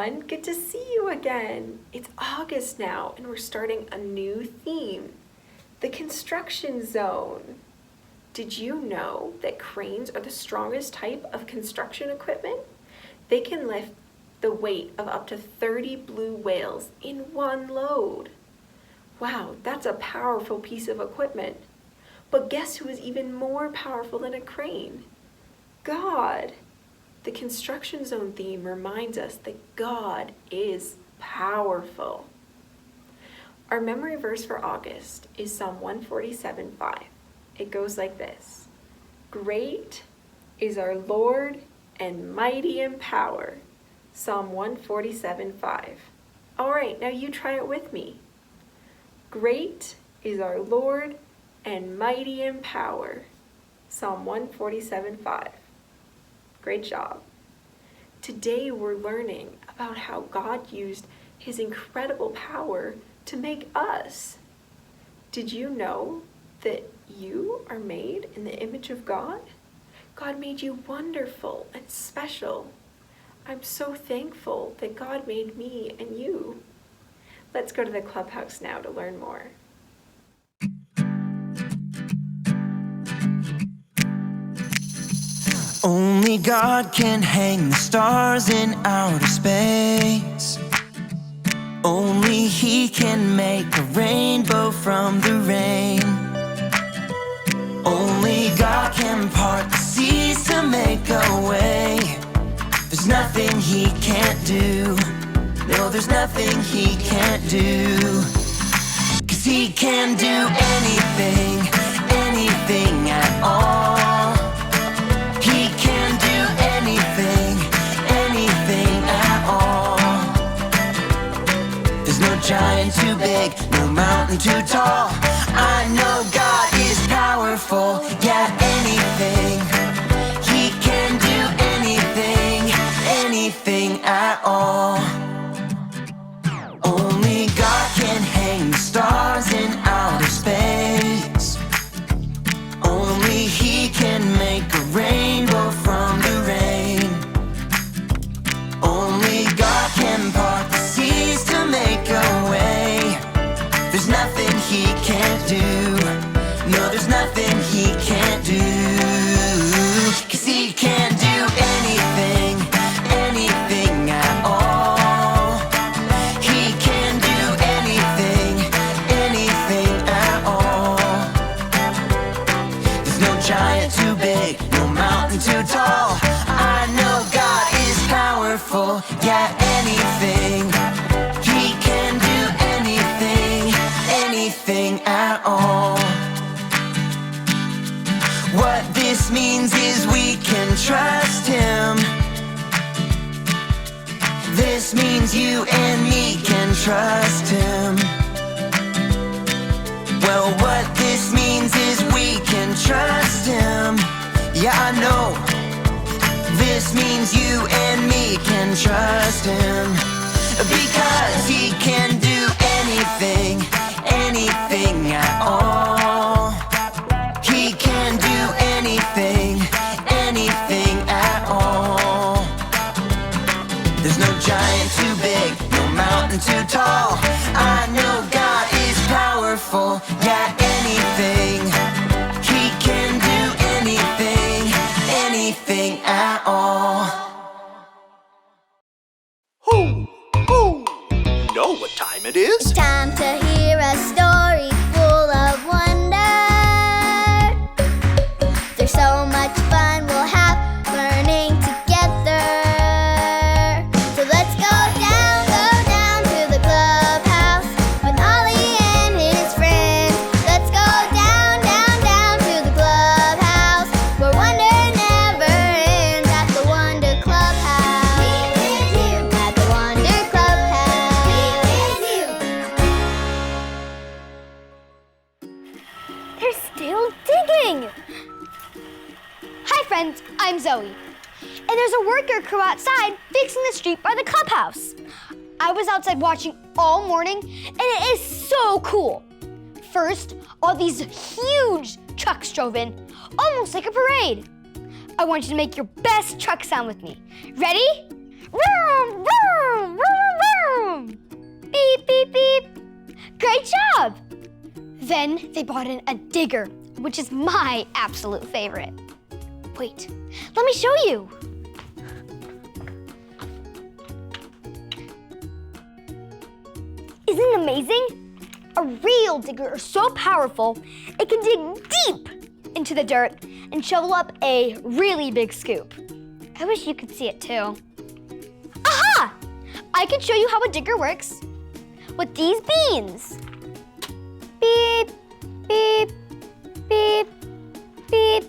everyone. Good to see you again. It's August now, and we're starting a new theme, the construction zone. Did you know that cranes are the strongest type of construction equipment? They can lift the weight of up to 30 blue whales in one load. Wow, that's a powerful piece of equipment. But guess who is even more powerful than a crane? God. The construction zone theme reminds us that God is powerful. Our memory verse for August is Psalm 147:5. It goes like this: Great is our Lord and mighty in power. Psalm 147:5. All right, now you try it with me. Great is our Lord and mighty in power. Psalm 147:5. Great job. Today we're learning about how God used his incredible power to make us. Did you know that you are made in the image of God? God made you wonderful and special. I'm so thankful that God made me and you. Let's go to the clubhouse now to learn more. Only God can hang the stars in outer space. Only He can make a rainbow from the rain. Only God can part the seas to make a way. There's nothing He can't do. No, there's nothing He can't do. 'Cause He can do anything, anything at all. He can do anything, anything at all. There's no giant too big, no mountain too tall. I know God is powerful, yeah, anything. He can do anything, anything at all. Only God can hang the stars in outer space. Only He can make a rainbow from the rain. Only God can part the seas to make a way. There's nothing He can't do. No, there's nothing He can't do. 'Cause He can do anything, anything at all. He can do anything, anything at all. There's no giant too big, no mountain too tall. I know God is powerful, yeah, anything. He can do anything, anything at all. What this means is we can trust Him. This means you and me can trust Him. Well, what this means is we can trust Him. Yeah, I know. This means you and me can trust Him. Because He can do anything, anything at all. He can do anything, anything at all. There's no giant too big, no mountain too tall. I know God is powerful, yeah, anything. He can do anything, anything at all. You know what time it is? It's time to hear a story full of wonder. There's so much fun we'll have learning together. So let's go down to the clubhouse with Ollie and his friends. Let's go down to the clubhouse where wonder never ends at the Wonder Clubhouse. At the Wonder Clubhouse. They're still digging! Hi friends, I'm Zoe. And there's a worker crew outside fixing the street by the clubhouse. I was outside watching all morning and it is so cool. First, all these huge trucks drove in, almost like a parade. I want you to make your best truck sound with me. Ready? Vroom, vroom, vroom, vroom. Beep, beep, beep. Great job! Then they brought in a digger, which is my absolute favorite. Wait, let me show you. Isn't it amazing? A real digger is so powerful, it can dig deep into the dirt and shovel up a really big scoop. I wish you could see it too. Aha! I can show you how a digger works with these beans. Beep, beep, beep, beep.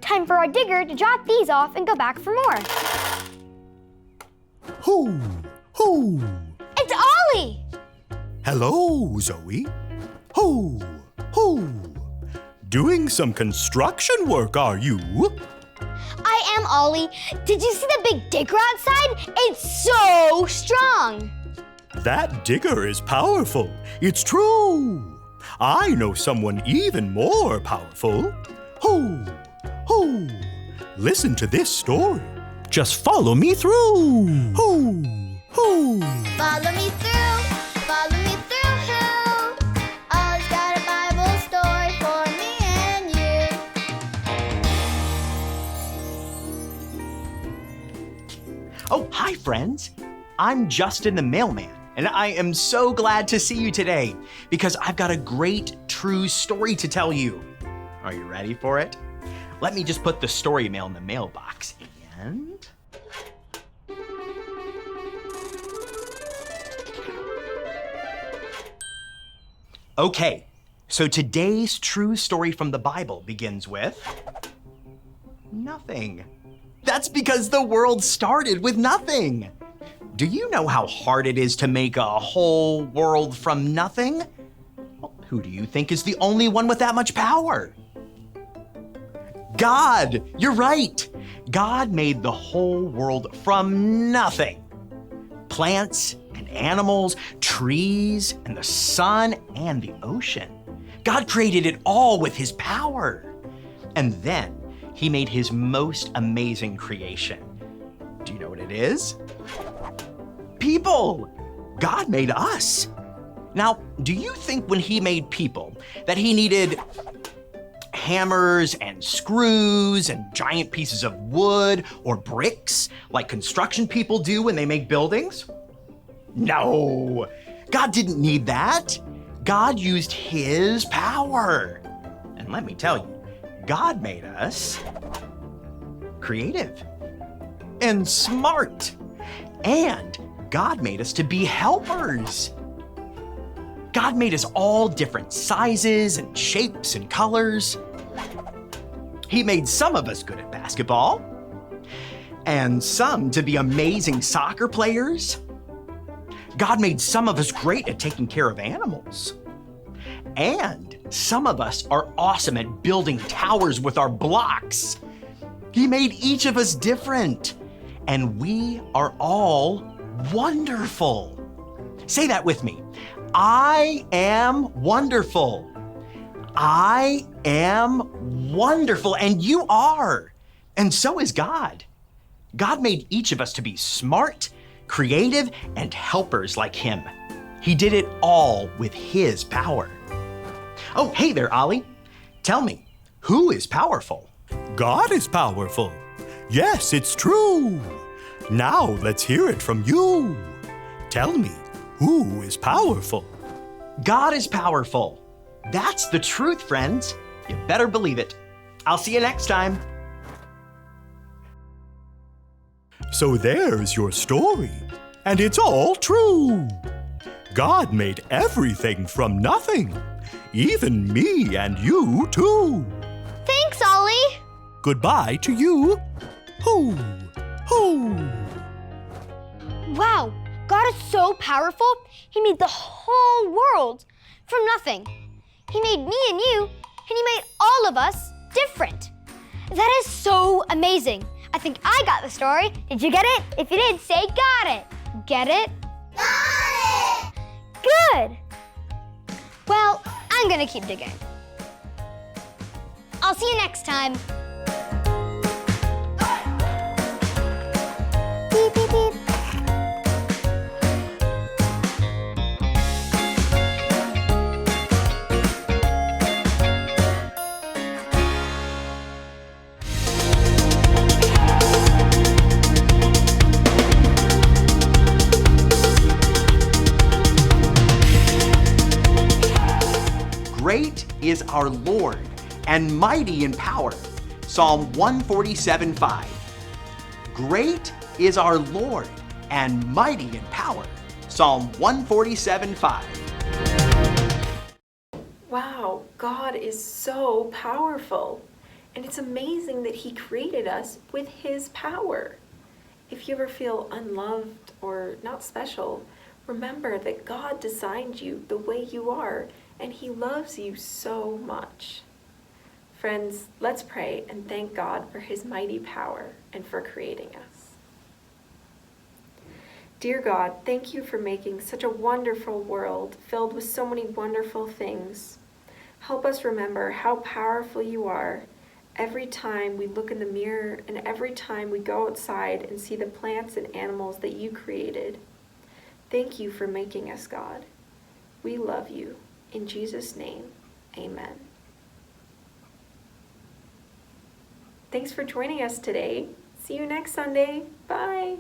Time for our digger to drop these off and go back for more. Hoo! Hoo! It's Ollie! Hello, Zoe. Hoo! Hoo! Doing some construction work, are you? I am Ollie. Did you see the big digger outside? It's so strong. That digger is powerful. It's true. I know someone even more powerful. Hoo! Hoo! Listen to this story. Just follow me through. Hoo! Hoo! Follow me through, follow me through, who? Ollie's got a Bible story for me and you. Oh, hi, friends. I'm Justin the mailman, and I am so glad to see you today because I've got a great true story to tell you. Are you ready for it? Let me just put the story mail in the mailbox and... Okay, so today's true story from the Bible begins with nothing. That's because the world started with nothing. Do you know how hard it is to make a whole world from nothing? Well, who do you think is the only one with that much power? God! You're right! God made the whole world from nothing. Plants and animals, trees and the sun and the ocean. God created it all with his power. And then he made his most amazing creation. Do you know what it is? People! God made us. Now, do you think when he made people that he needed hammers and screws and giant pieces of wood or bricks like construction people do when they make buildings? No, God didn't need that. God used his power. And let me tell you, God made us creative and smart. And God made us to be helpers. God made us all different sizes and shapes and colors. He made some of us good at basketball, and some to be amazing soccer players. God made some of us great at taking care of animals. And some of us are awesome at building towers with our blocks. He made each of us different, and we are all wonderful. Say that with me. I am wonderful. I am wonderful, and you are. And so is God. God made each of us to be smart, creative, and helpers like him. He did it all with his power. Oh, hey there, Ollie. Tell me, who is powerful? God is powerful. Yes, it's true. Now let's hear it from you. Tell me, who is powerful? God is powerful. That's the truth, friends. You better believe it. I'll see you next time. So there's your story, and it's all true. God made everything from nothing, even me and you too. Thanks, Ollie. Goodbye to you. Hoo, hoo. Wow, God is so powerful, he made the whole world from nothing. He made me and you, and he made all of us different. That is so amazing. I think I got the story. Did you get it? If you did, say got it. Get it? Got it! Good. Well, I'm gonna keep digging. I'll see you next time. Beep, beep, beep. Great is our Lord, and mighty in power. Psalm 147:5. Great is our Lord, and mighty in power. Psalm 147:5. Wow, God is so powerful. And it's amazing that He created us with His power. If you ever feel unloved or not special, remember that God designed you the way you are, and He loves you so much. Friends, let's pray and thank God for His mighty power and for creating us. Dear God, thank you for making such a wonderful world filled with so many wonderful things. Help us remember how powerful you are every time we look in the mirror and every time we go outside and see the plants and animals that you created. Thank you for making us, God. We love you. In Jesus' name, amen. Thanks for joining us today. See you next Sunday. Bye.